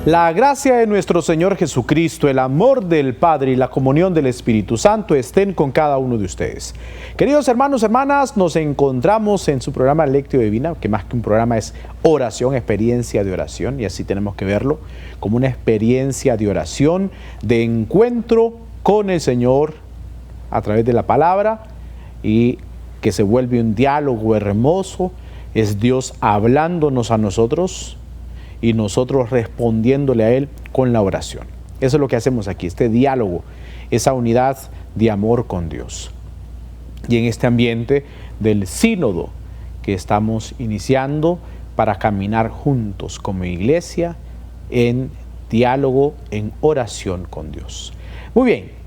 La gracia de nuestro Señor Jesucristo, el amor del Padre y la comunión del Espíritu Santo estén con cada uno de ustedes. Queridos hermanos, hermanas, nos encontramos en su programa Lectio Divina, que más que un programa es oración, experiencia de oración, y así tenemos que verlo, como una experiencia de oración, de encuentro con el Señor a través de la palabra, y que se vuelve un diálogo hermoso. Es Dios hablándonos a nosotros y nosotros respondiéndole a Él con la oración. Eso es lo que hacemos aquí, este diálogo, esa unidad de amor con Dios. Y en este ambiente del sínodo que estamos iniciando para caminar juntos como iglesia en diálogo, en oración con Dios. Muy bien.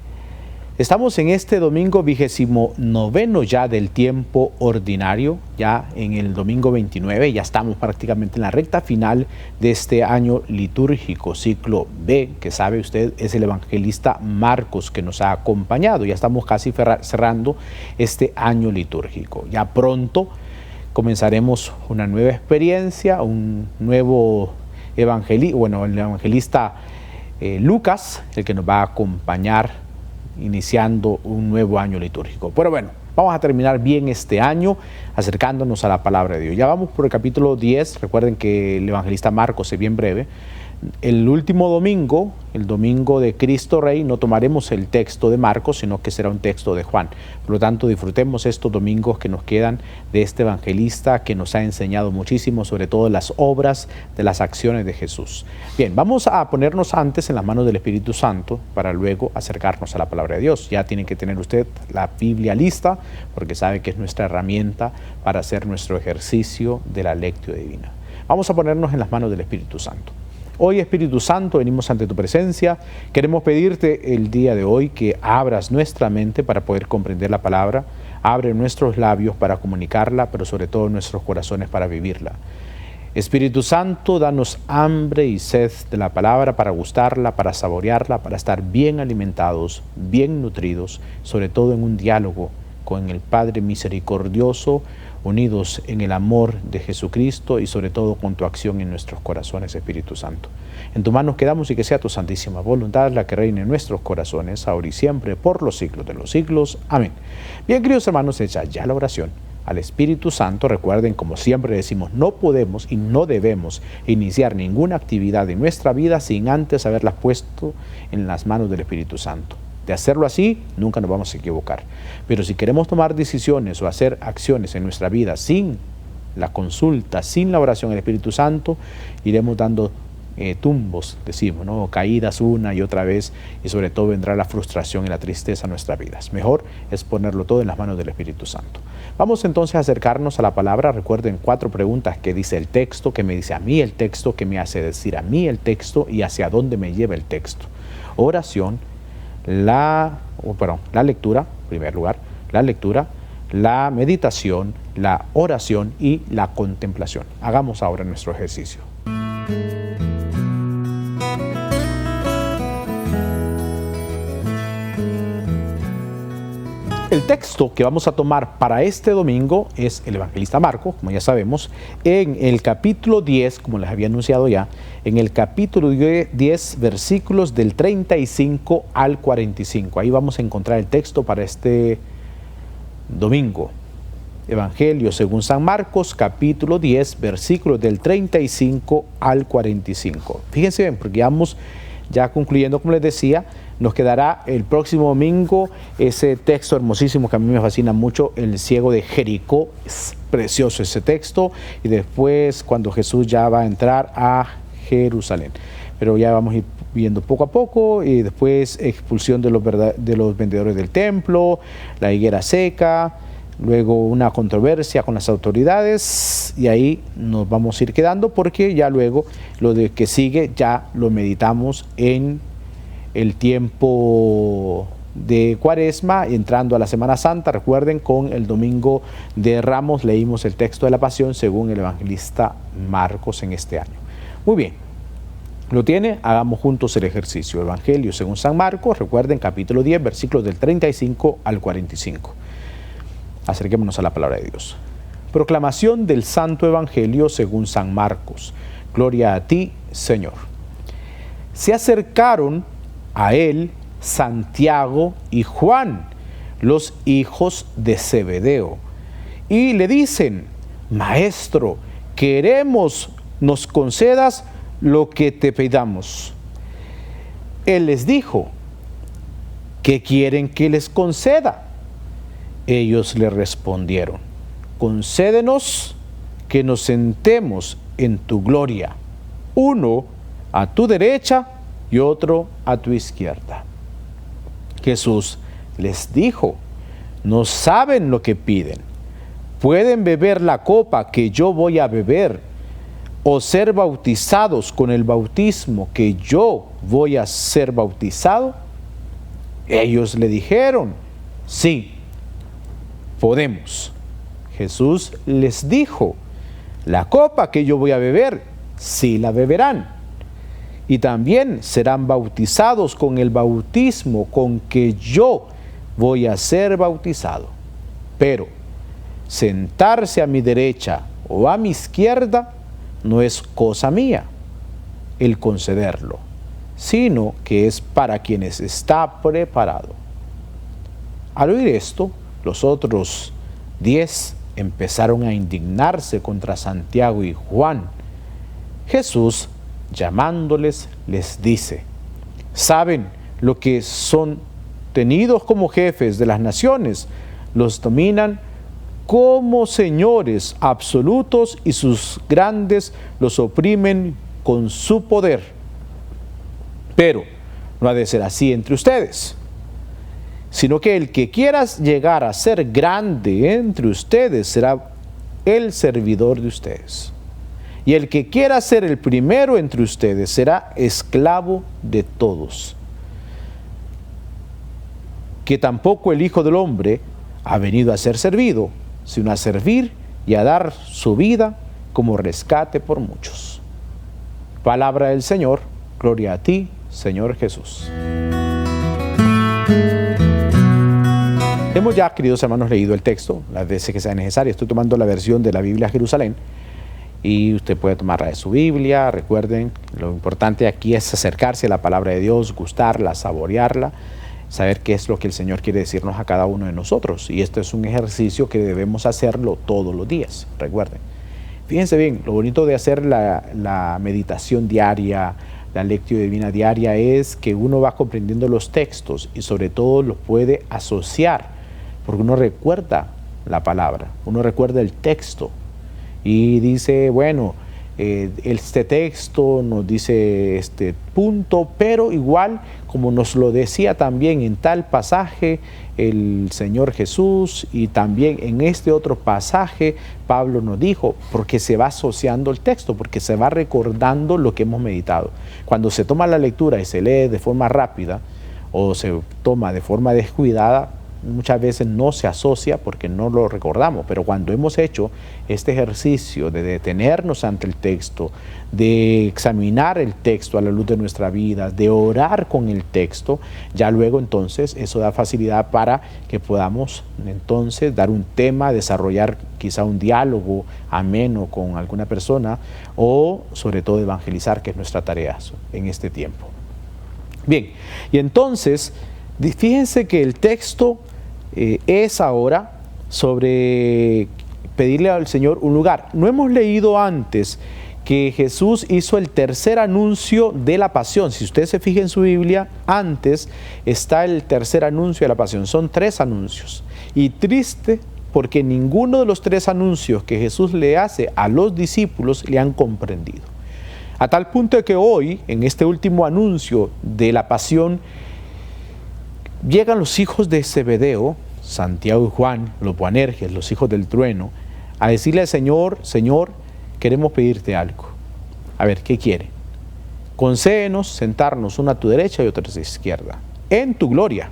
Estamos en este domingo 29 ya del tiempo ordinario, ya en el domingo 29, ya estamos prácticamente en la recta final de este año litúrgico, ciclo B, que sabe usted es el evangelista Marcos que nos ha acompañado. Ya estamos casi cerrando este año litúrgico. Ya pronto comenzaremos una nueva experiencia, un nuevo evangelista, el evangelista Lucas, el que nos va a acompañar iniciando un nuevo año litúrgico. Pero bueno, vamos a terminar bien este año acercándonos a la palabra de Dios. Ya vamos por el capítulo 10, recuerden que el evangelista Marcos es bien breve. El último domingo, el domingo de Cristo Rey, no tomaremos el texto de Marcos, sino que será un texto de Juan. Por lo tanto, disfrutemos estos domingos que nos quedan de este evangelista que nos ha enseñado muchísimo, sobre todo las obras de las acciones de Jesús. Bien, vamos a ponernos antes en las manos del Espíritu Santo para luego acercarnos a la palabra de Dios. Ya tiene que tener usted la Biblia lista, porque sabe que es nuestra herramienta para hacer nuestro ejercicio de la Lectio Divina. Vamos a ponernos en las manos del Espíritu Santo. Hoy, Espíritu Santo, venimos ante tu presencia. Queremos pedirte el día de hoy que abras nuestra mente para poder comprender la palabra, abre nuestros labios para comunicarla, pero sobre todo nuestros corazones para vivirla. Espíritu Santo, danos hambre y sed de la palabra para gustarla, para saborearla, para estar bien alimentados, bien nutridos, sobre todo en un diálogo con el Padre misericordioso, unidos en el amor de Jesucristo y sobre todo con tu acción en nuestros corazones, Espíritu Santo. En tus manos quedamos y que sea tu santísima voluntad la que reine en nuestros corazones, ahora y siempre, por los siglos de los siglos. Amén. Bien, queridos hermanos, hecha ya la oración al Espíritu Santo, recuerden, como siempre decimos, no podemos y no debemos iniciar ninguna actividad en nuestra vida sin antes haberla puesto en las manos del Espíritu Santo. De hacerlo así, nunca nos vamos a equivocar. Pero si queremos tomar decisiones o hacer acciones en nuestra vida sin la consulta, sin la oración del Espíritu Santo, iremos dando tumbos, decimos, ¿no? Caídas una y otra vez, y sobre todo vendrá la frustración y la tristeza a nuestras vidas. Mejor es ponerlo todo en las manos del Espíritu Santo. Vamos entonces a acercarnos a la palabra. Recuerden 4 preguntas que dice el texto, que me dice a mí el texto, que me hace decir a mí el texto y hacia dónde me lleva el texto. Oración, la lectura, en primer lugar, la lectura, la meditación, la oración y la contemplación. Hagamos ahora nuestro ejercicio. El texto que vamos a tomar para este domingo es el evangelista Marcos, como ya sabemos, en el capítulo 10, como les había anunciado ya, en el capítulo 10, versículos del 35 al 45. Ahí vamos a encontrar el texto para este domingo. Evangelio según San Marcos, capítulo 10, versículos del 35 al 45. Fíjense bien, porque vamos ya concluyendo, como les decía, nos quedará el próximo domingo ese texto hermosísimo que a mí me fascina mucho, el ciego de Jericó. Es precioso ese texto. Y después cuando Jesús ya va a entrar a Jerusalén. Pero ya vamos a ir viendo poco a poco. Y después expulsión de los vendedores del templo, la higuera seca, luego una controversia con las autoridades, y ahí nos vamos a ir quedando porque ya luego lo de que sigue ya lo meditamos en el tiempo de Cuaresma, entrando a la Semana Santa. Recuerden, con el domingo de Ramos leímos el texto de la Pasión según el evangelista Marcos en este año. Muy bien, ¿lo tiene? Hagamos juntos el ejercicio. Evangelio según San Marcos, recuerden, capítulo 10, versículos del 35 al 45. Acerquémonos a la palabra de Dios. Proclamación del Santo Evangelio según San Marcos. Gloria a ti, Señor. Se acercaron a él Santiago y Juan, los hijos de Zebedeo, y le dicen: Maestro, queremos nos concedas lo que te pidamos. Él les dijo: ¿qué quieren que les conceda? Ellos le respondieron: concédenos que nos sentemos en tu gloria, uno a tu derecha y otro a tu izquierda. Jesús les dijo: no saben lo que piden. ¿Pueden beber la copa que yo voy a beber, o ser bautizados con el bautismo que yo voy a ser bautizado? Ellos le dijeron: sí, podemos. Jesús les dijo: la copa que yo voy a beber, sí la beberán, y también serán bautizados con el bautismo con que yo voy a ser bautizado. Pero sentarse a mi derecha o a mi izquierda no es cosa mía el concederlo, sino que es para quienes está preparado. Al oír esto, los otros 10 empezaron a indignarse contra Santiago y Juan. Jesús, llamándoles, les dice: ¿saben lo que son tenidos como jefes de las naciones? Los dominan como señores absolutos y sus grandes los oprimen con su poder. Pero no ha de ser así entre ustedes, sino que el que quiera llegar a ser grande entre ustedes será el servidor de ustedes. Y el que quiera ser el primero entre ustedes será esclavo de todos. Que tampoco el Hijo del Hombre ha venido a ser servido, sino a servir y a dar su vida como rescate por muchos. Palabra del Señor. Gloria a ti, Señor Jesús. Hemos ya, queridos hermanos, leído el texto las veces que sea necesario. Estoy tomando la versión de la Biblia Jerusalén y usted puede tomar la de su Biblia. Recuerden, lo importante aquí es acercarse a la palabra de Dios, gustarla, saborearla, saber qué es lo que el Señor quiere decirnos a cada uno de nosotros. Y esto es un ejercicio que debemos hacerlo todos los días, recuerden. Fíjense bien, lo bonito de hacer la meditación diaria, la lectio divina diaria, es que uno va comprendiendo los textos y sobre todo los puede asociar, porque uno recuerda la palabra, uno recuerda el texto y dice, bueno, este texto nos dice este punto, pero igual como nos lo decía también en tal pasaje el Señor Jesús, y también en este otro pasaje Pablo nos dijo, porque se va asociando el texto, porque se va recordando lo que hemos meditado. Cuando se toma la lectura y se lee de forma rápida o se toma de forma descuidada, muchas veces no se asocia porque no lo recordamos, pero cuando hemos hecho este ejercicio de detenernos ante el texto, de examinar el texto a la luz de nuestra vida, de orar con el texto, ya luego entonces eso da facilidad para que podamos entonces dar un tema, desarrollar quizá un diálogo ameno con alguna persona o sobre todo evangelizar, que es nuestra tarea en este tiempo. Bien, y entonces fíjense que el texto es ahora sobre pedirle al Señor un lugar. No hemos leído antes que Jesús hizo el tercer anuncio de la pasión. Si usted se fija en su Biblia, antes está el tercer anuncio de la pasión. Son 3 anuncios. Y triste porque ninguno de los 3 anuncios que Jesús le hace a los discípulos le han comprendido. A tal punto de que hoy, en este último anuncio de la pasión, llegan los hijos de Zebedeo, Santiago y Juan, los Boanerges, los hijos del trueno, a decirle al Señor: Señor, queremos pedirte algo. A ver, ¿qué quiere? Concédenos sentarnos una a tu derecha y otra a tu izquierda, en tu gloria.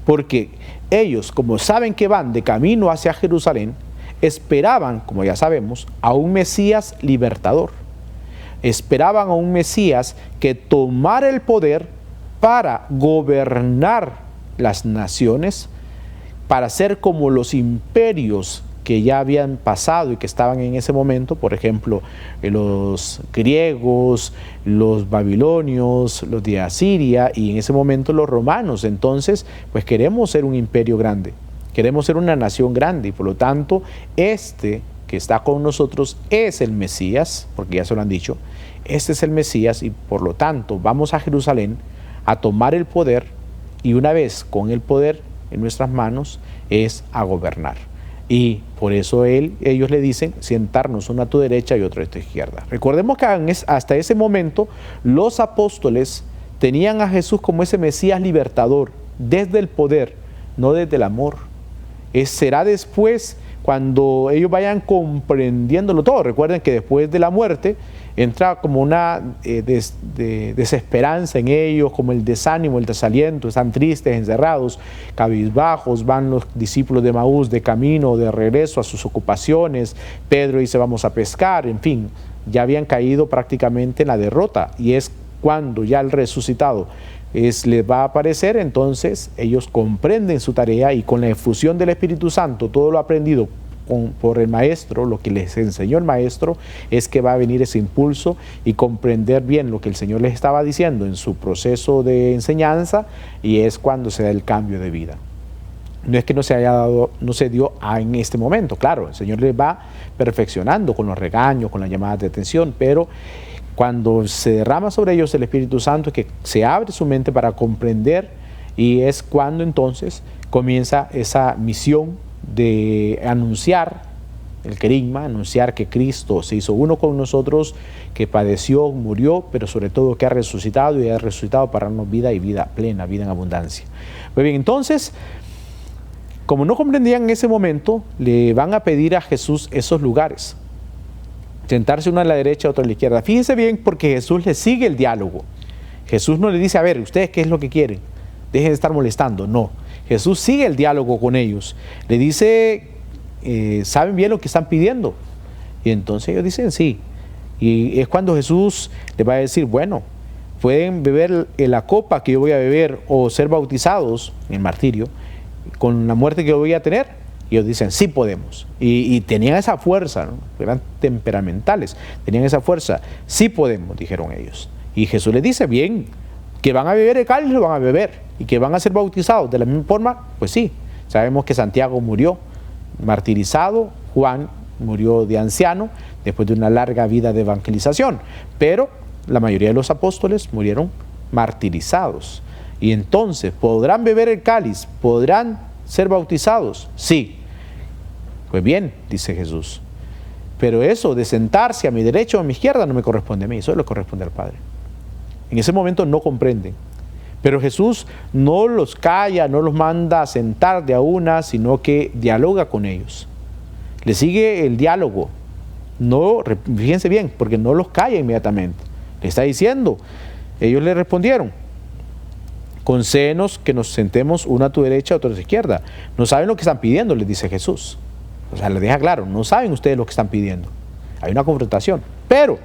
Porque ellos, como saben que van de camino hacia Jerusalén, esperaban, como ya sabemos, a un Mesías libertador. Esperaban a un Mesías que tomara el poder para gobernar las naciones, para ser como los imperios que ya habían pasado y que estaban en ese momento, por ejemplo, los griegos, los babilonios, los de Asiria y en ese momento los romanos. Entonces, pues queremos ser un imperio grande, queremos ser una nación grande y por lo tanto, este que está con nosotros es el Mesías, porque ya se lo han dicho, este es el Mesías y por lo tanto vamos a Jerusalén a tomar el poder y una vez con el poder en nuestras manos es a gobernar. Y por eso ellos le dicen sentarnos uno a tu derecha y otro a tu izquierda. Recordemos que hasta ese momento los apóstoles tenían a Jesús como ese Mesías libertador, desde el poder, no desde el amor. Será después cuando ellos vayan comprendiéndolo todo. Recuerden que después de la muerte entra como una desesperanza en ellos, como el desánimo, el desaliento, están tristes, encerrados, cabizbajos, van los discípulos de Maús de camino, de regreso a sus ocupaciones, Pedro dice vamos a pescar, en fin, ya habían caído prácticamente en la derrota y es cuando ya el resucitado les va a aparecer, entonces ellos comprenden su tarea y con la efusión del Espíritu Santo, todo lo aprendido por el maestro, lo que les enseñó el maestro, es que va a venir ese impulso y comprender bien lo que el Señor les estaba diciendo en su proceso de enseñanza y es cuando se da el cambio de vida. No es que no se dio en este momento, claro, el Señor les va perfeccionando con los regaños, con las llamadas de atención, pero cuando se derrama sobre ellos el Espíritu Santo, es que se abre su mente para comprender y es cuando entonces comienza esa misión de anunciar el querigma, anunciar que Cristo se hizo uno con nosotros, que padeció, murió, pero sobre todo que ha resucitado y ha resucitado para darnos vida y vida plena, vida en abundancia. Muy bien, entonces, como no comprendían en ese momento, le van a pedir a Jesús esos lugares. Sentarse uno a la derecha, otro a la izquierda. Fíjense bien porque Jesús les sigue el diálogo. Jesús no le dice, a ver, ¿ustedes qué es lo que quieren? Dejen de estar molestando. No, Jesús sigue el diálogo con ellos. Le dice, ¿saben bien lo que están pidiendo? Y entonces ellos dicen, sí. Y es cuando Jesús les va a decir, bueno, pueden beber la copa que yo voy a beber o ser bautizados en el martirio con la muerte que yo voy a tener. Y ellos dicen, sí podemos. Y tenían esa fuerza, ¿no? Eran temperamentales, tenían esa fuerza. Sí podemos, dijeron ellos. Y Jesús les dice, bien, que van a beber el cáliz, lo van a beber. Y que van a ser bautizados de la misma forma, pues sí. Sabemos que Santiago murió martirizado, Juan murió de anciano, después de una larga vida de evangelización. Pero la mayoría de los apóstoles murieron martirizados. Y entonces, ¿podrán beber el cáliz? ¿Podrán ser bautizados? Sí. Pues bien, dice Jesús, pero eso de sentarse a mi derecha o a mi izquierda no me corresponde a mí, eso le corresponde al Padre. En ese momento no comprenden, pero Jesús no los calla, no los manda a sentar de a una, sino que dialoga con ellos. Le sigue el diálogo, no, fíjense bien, porque no los calla inmediatamente. Le está diciendo, ellos le respondieron, concédenos que nos sentemos uno a tu derecha, otro a tu izquierda. No saben lo que están pidiendo, les dice Jesús. O sea, les deja claro, no saben ustedes lo que están pidiendo. Hay una confrontación. Pero,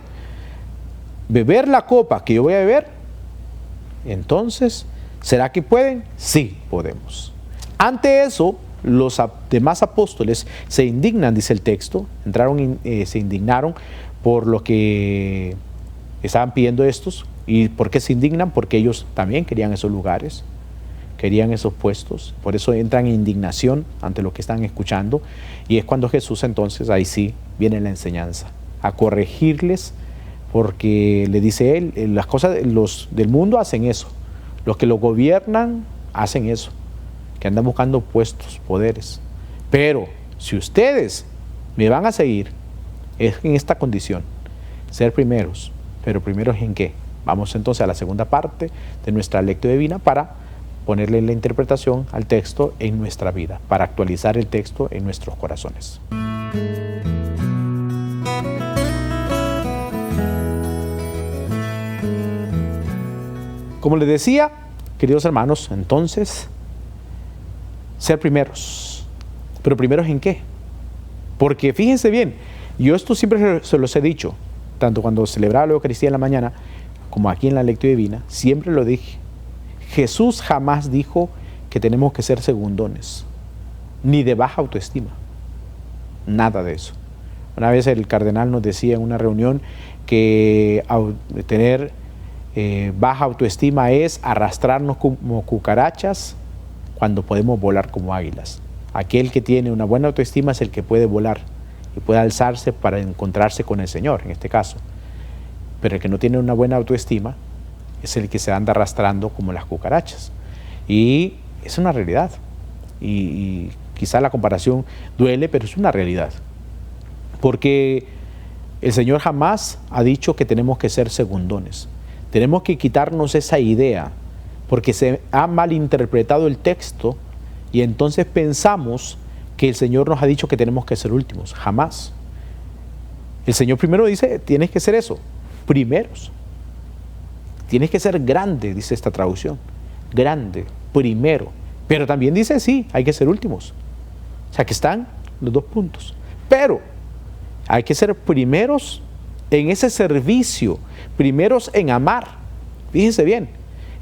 beber la copa que yo voy a beber, entonces, ¿será que pueden? Sí, podemos. Ante eso, los demás apóstoles se indignan, dice el texto, se indignaron por lo que estaban pidiendo estos. ¿Y por qué se indignan? Porque ellos también querían esos lugares, querían esos puestos, por eso entran en indignación ante lo que están escuchando, y es cuando Jesús entonces, ahí sí, viene la enseñanza, a corregirles, porque le dice él, las cosas los del mundo hacen eso, los que lo gobiernan hacen eso, que andan buscando puestos, poderes, pero si ustedes me van a seguir, es en esta condición, ser primeros, pero primeros ¿en qué? Vamos entonces a la segunda parte de nuestra lectura divina para ponerle la interpretación al texto en nuestra vida, para actualizar el texto en nuestros corazones. Como les decía, queridos hermanos, entonces, ser primeros. ¿Pero primeros en qué? Porque fíjense bien, yo esto siempre se los he dicho, tanto cuando celebraba la Eucaristía en la mañana, como aquí en la lectura divina, siempre lo dije. Jesús jamás dijo que tenemos que ser segundones, ni de baja autoestima. nada de eso. Una vez el cardenal nos decía en una reunión que tener baja autoestima es arrastrarnos como cucarachas cuando podemos volar como águilas. Aquel que tiene una buena autoestima es el que puede volar y puede alzarse para encontrarse con el Señor, en este caso. Pero el que no tiene una buena autoestima es el que se anda arrastrando como las cucarachas. Y es una realidad. Y quizá la comparación duele, pero es una realidad. Porque el Señor jamás ha dicho que tenemos que ser segundones. Tenemos que quitarnos esa idea, porque se ha malinterpretado el texto y entonces pensamos que el Señor nos ha dicho que tenemos que ser últimos. Jamás. El Señor primero dice, tienes que ser eso, primeros. Tienes que ser grande, dice esta traducción. Grande, primero. Pero también dice, sí, hay que ser últimos. O sea que están los dos puntos. Pero hay que ser primeros en ese servicio, primeros en amar. Fíjense bien,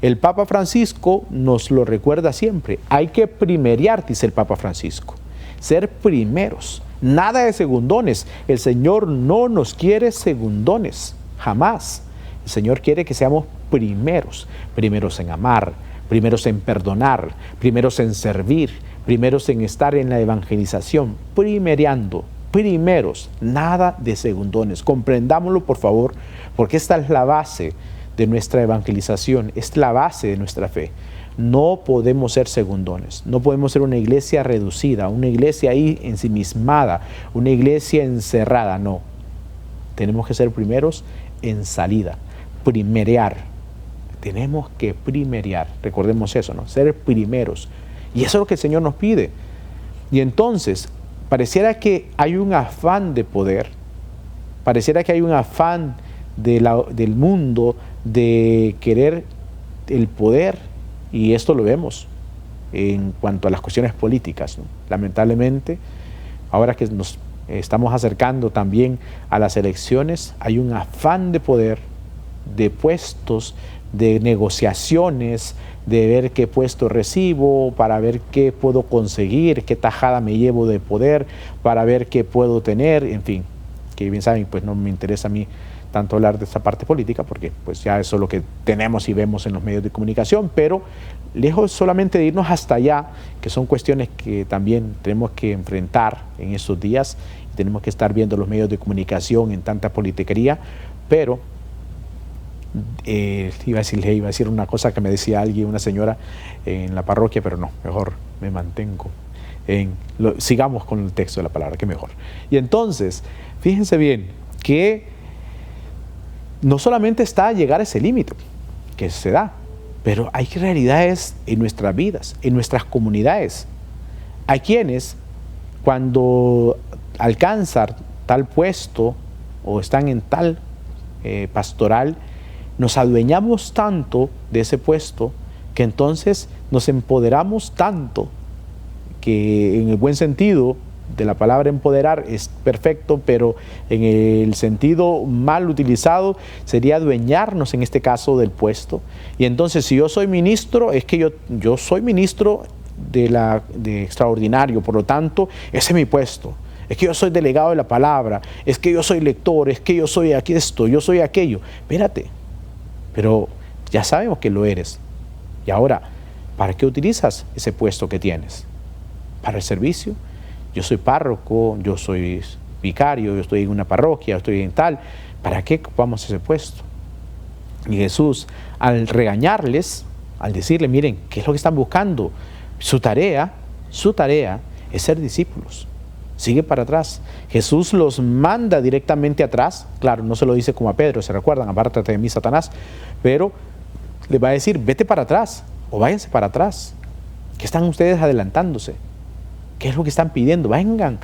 el Papa Francisco nos lo recuerda siempre. Hay que primerear, dice el Papa Francisco. Ser primeros, nada de segundones. El Señor no nos quiere segundones, jamás. El Señor quiere que seamos primeros, primeros en amar, primeros en perdonar, primeros en servir, primeros en estar en la evangelización, primereando, primeros, nada de segundones. Comprendámoslo, por favor, porque esta es la base de nuestra evangelización, es la base de nuestra fe. No podemos ser segundones, no podemos ser una iglesia reducida, una iglesia ahí ensimismada, una iglesia encerrada, no. Tenemos que ser primeros en salida, primerear. Tenemos que primerear, recordemos eso, ¿no? Ser primeros. Y eso es lo que el Señor nos pide. Y entonces, pareciera que hay un afán de poder, pareciera que hay un afán del mundo de querer el poder, y esto lo vemos en cuanto a las cuestiones políticas, ¿no? Lamentablemente, ahora que nos estamos acercando también a las elecciones, hay un afán de poder, de puestos, de negociaciones, de ver qué puesto recibo, para ver qué puedo conseguir, qué tajada me llevo de poder, para ver qué puedo tener, en fin, que bien saben, pues no me interesa a mí tanto hablar de esta parte política, porque pues ya eso es lo que tenemos y vemos en los medios de comunicación, pero lejos solamente de irnos hasta allá, que son cuestiones que también tenemos que enfrentar en estos días, y tenemos que estar viendo los medios de comunicación en tanta politiquería, pero iba a decir una cosa que me decía alguien, una señora en la parroquia, pero no, mejor me mantengo sigamos con el texto de la palabra, que mejor. Y entonces, fíjense bien, que no solamente está llegar a ese límite que se da, pero hay realidades en nuestras vidas, en nuestras comunidades. Hay quienes, cuando alcanzan tal puesto o están en tal pastoral, nos adueñamos tanto de ese puesto que entonces nos empoderamos tanto, que en el buen sentido de la palabra empoderar es perfecto, pero en el sentido mal utilizado sería adueñarnos en este caso del puesto. Y entonces, si yo soy ministro, es que yo soy ministro de extraordinario, por lo tanto ese es mi puesto. Es que yo soy delegado de la palabra, es que yo soy lector, es que yo soy aquí esto, yo soy aquello. Espérate, pero ya sabemos que lo eres. Y ahora, ¿para qué utilizas ese puesto que tienes? ¿Para el servicio? Yo soy párroco, yo soy vicario, yo estoy en una parroquia, yo estoy en tal. ¿Para qué ocupamos ese puesto? Y Jesús, al regañarles, al decirle, miren, ¿qué es lo que están buscando? Su tarea es ser discípulos. Sigue para atrás. Jesús los manda directamente atrás. Claro, no se lo dice como a Pedro, se recuerdan, apártate de mí, Satanás. Pero le va a decir, vete para atrás o váyanse para atrás. ¿Qué están ustedes adelantándose? ¿Qué es lo que están pidiendo? Vayan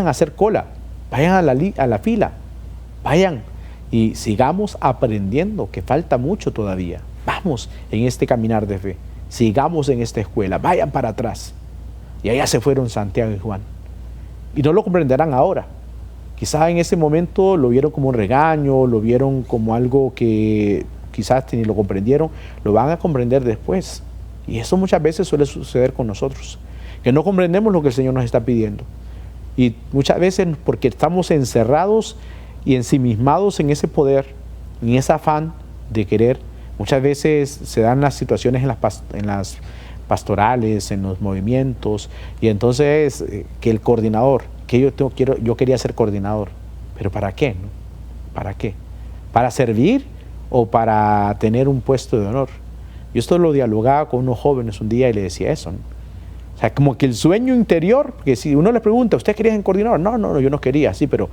a hacer cola, vayan a la fila, vayan y sigamos aprendiendo, que falta mucho todavía. Vamos en este caminar de fe, sigamos en esta escuela, vayan para atrás. Y allá se fueron Santiago y Juan. Y no lo comprenderán ahora. Quizás en ese momento lo vieron como un regaño, lo vieron como algo que quizás ni lo comprendieron, lo van a comprender después. Y eso muchas veces suele suceder con nosotros, que no comprendemos lo que el Señor nos está pidiendo. Y muchas veces porque estamos encerrados y ensimismados en ese poder, en ese afán de querer, muchas veces se dan las situaciones en las pastorales, en los movimientos, y entonces que el coordinador, que yo quería ser coordinador, pero ¿para qué? ¿No? ¿Para qué? ¿Para servir o para tener un puesto de honor? Yo esto lo dialogaba con unos jóvenes un día y le decía eso, ¿no? O sea, como que el sueño interior, porque si uno le pregunta, ¿usted quería ser coordinador? No, yo no quería, sí, pero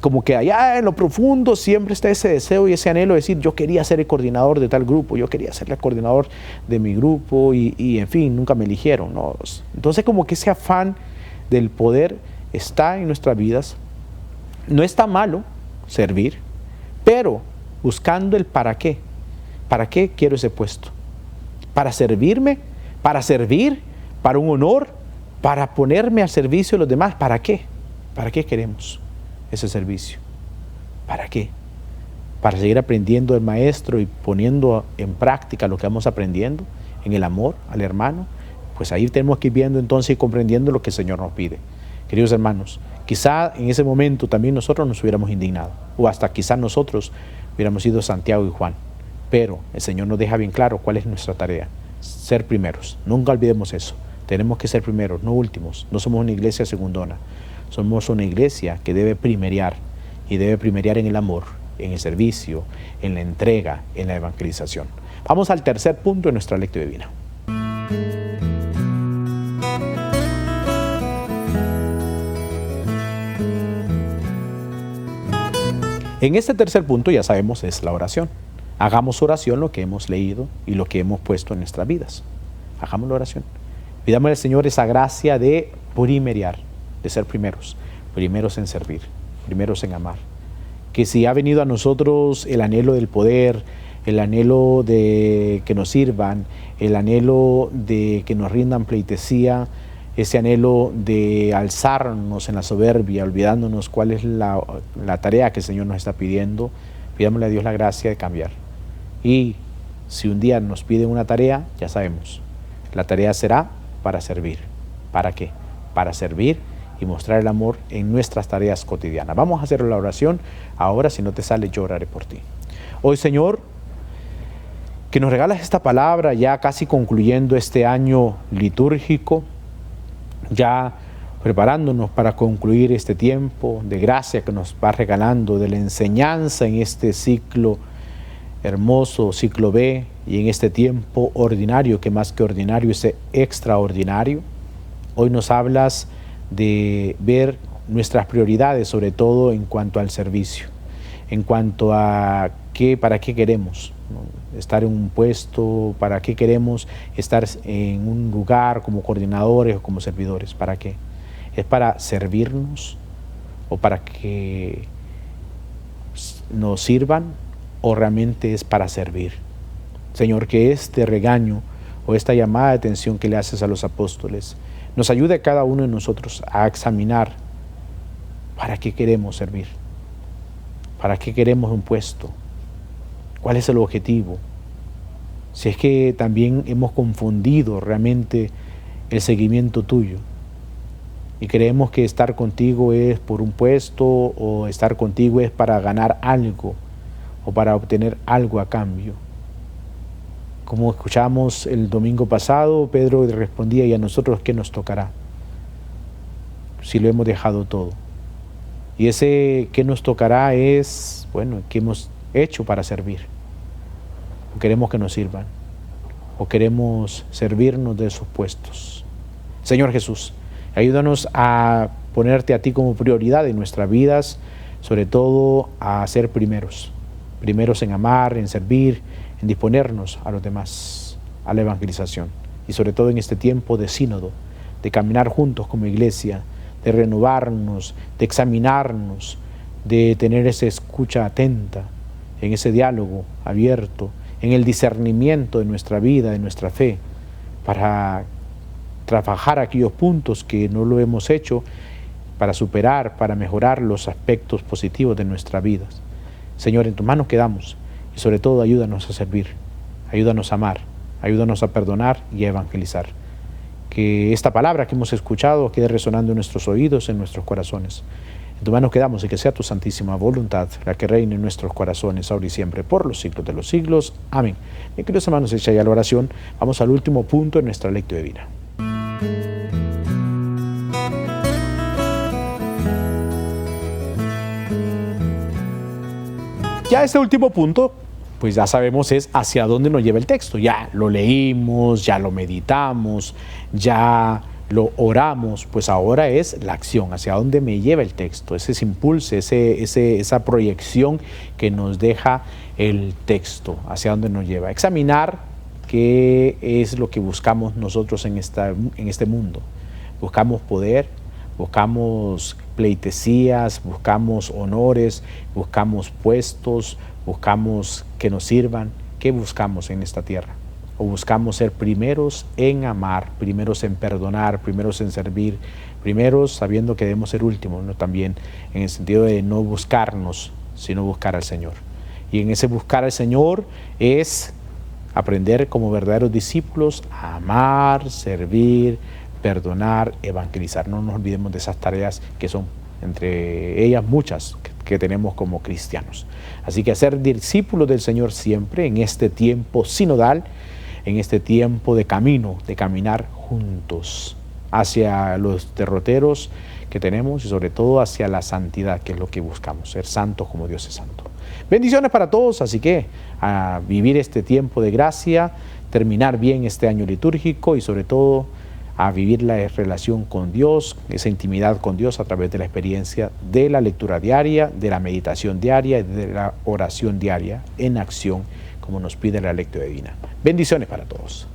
como que allá en lo profundo siempre está ese deseo y ese anhelo de decir, yo quería ser el coordinador de tal grupo, yo quería ser el coordinador de mi grupo y en fin, nunca me eligieron, ¿no? Entonces como que ese afán del poder está en nuestras vidas. No está malo servir, pero buscando el para qué. ¿Para qué quiero ese puesto? ¿Para servirme? ¿Para servir? ¿Para un honor? ¿Para ponerme al servicio de los demás? ¿Para qué? ¿Para qué queremos ese servicio? ¿Para qué? ¿Para seguir aprendiendo del maestro y poniendo en práctica lo que vamos aprendiendo en el amor al hermano? Pues ahí tenemos que ir viendo entonces y comprendiendo lo que el Señor nos pide. Queridos hermanos, quizá en ese momento también nosotros nos hubiéramos indignado, o hasta quizá nosotros hubiéramos sido Santiago y Juan, pero el Señor nos deja bien claro cuál es nuestra tarea: ser primeros. Nunca olvidemos eso. Tenemos que ser primeros, no últimos. No somos una iglesia segundona, somos una iglesia que debe primerear, y debe primerear en el amor, en el servicio, en la entrega, en la evangelización. Vamos al tercer punto de nuestra lectura divina. En este tercer punto, ya sabemos, es la oración. Hagamos oración lo que hemos leído y lo que hemos puesto en nuestras vidas. Hagamos la oración. Pidamos al Señor esa gracia de primerear, de ser primeros en servir, primeros en amar. Que si ha venido a nosotros el anhelo del poder, el anhelo de que nos sirvan, el anhelo de que nos rindan pleitesía, ese anhelo de alzarnos en la soberbia, olvidándonos cuál es la tarea que el Señor nos está pidiendo, pidámosle a Dios la gracia de cambiar. Y si un día nos piden una tarea, ya sabemos, la tarea será para servir. ¿Para qué? Para servir y mostrar el amor en nuestras tareas cotidianas. Vamos a hacer la oración. Ahora, si no te sale, yo oraré por ti. Hoy, Señor, que nos regalas esta palabra ya casi concluyendo este año litúrgico, ya preparándonos para concluir este tiempo de gracia que nos va regalando, de la enseñanza en este ciclo hermoso, ciclo B, y en este tiempo ordinario, que más que ordinario es extraordinario. Hoy nos hablas de ver nuestras prioridades, sobre todo en cuanto al servicio, en cuanto a para qué queremos, ¿no? Estar en un puesto, para qué queremos estar en un lugar como coordinadores o como servidores, ¿para qué? ¿Es para servirnos o para que nos sirvan o realmente es para servir? Señor, que este regaño o esta llamada de atención que le haces a los apóstoles nos ayude a cada uno de nosotros a examinar para qué queremos servir, para qué queremos un puesto, cuál es el objetivo. Si es que también hemos confundido realmente el seguimiento tuyo y creemos que estar contigo es por un puesto o estar contigo es para ganar algo o para obtener algo a cambio. Como escuchamos el domingo pasado, Pedro respondía: ¿y a nosotros qué nos tocará? Si lo hemos dejado todo. Y ese qué nos tocará es, bueno, ¿qué hemos hecho para servir? ¿O queremos que nos sirvan? ¿O queremos servirnos de esos puestos? Señor Jesús, ayúdanos a ponerte a ti como prioridad en nuestras vidas, sobre todo a ser primeros en amar, en servir, en disponernos a los demás, a la evangelización, y sobre todo en este tiempo de sínodo, de caminar juntos como iglesia, de renovarnos, de examinarnos, de tener esa escucha atenta, en ese diálogo abierto, en el discernimiento de nuestra vida, de nuestra fe, para trabajar aquellos puntos que no lo hemos hecho, para superar, para mejorar los aspectos positivos de nuestra vida. Señor, en tus manos quedamos y sobre todo ayúdanos a servir, ayúdanos a amar, ayúdanos a perdonar y a evangelizar. que esta palabra que hemos escuchado quede resonando en nuestros oídos, en nuestros corazones. En tu mano quedamos y que sea tu santísima voluntad la que reine en nuestros corazones ahora y siempre por los siglos de los siglos. Amén. Bien, queridos hermanos, hecha ya la oración, vamos al último punto en nuestra lectura divina. Ya este último punto, pues ya sabemos es hacia dónde nos lleva el texto. Ya lo leímos, ya lo meditamos, ya lo oramos, pues ahora es la acción, hacia dónde me lleva el texto, ese impulso, esa proyección que nos deja el texto, hacia dónde nos lleva. Examinar qué es lo que buscamos nosotros en este mundo. Buscamos poder, buscamos pleitesías, buscamos honores, buscamos puestos, buscamos que nos sirvan. ¿Qué buscamos en esta tierra? O buscamos ser primeros en amar, primeros en perdonar, primeros en servir, primeros sabiendo que debemos ser últimos, ¿no? También en el sentido de no buscarnos, sino buscar al Señor. Y en ese buscar al Señor es aprender como verdaderos discípulos a amar, servir, perdonar, evangelizar. No nos olvidemos de esas tareas que son, entre ellas muchas, que tenemos como cristianos. Así que ser discípulos del Señor siempre en este tiempo sinodal, en este tiempo de camino, de caminar juntos hacia los derroteros que tenemos y sobre todo hacia la santidad, que es lo que buscamos, ser santos como Dios es santo. Bendiciones para todos, así que a vivir este tiempo de gracia, terminar bien este año litúrgico y sobre todo a vivir la relación con Dios, esa intimidad con Dios a través de la experiencia de la lectura diaria, de la meditación diaria y de la oración diaria en acción, como nos pide la lectura divina. Bendiciones para todos.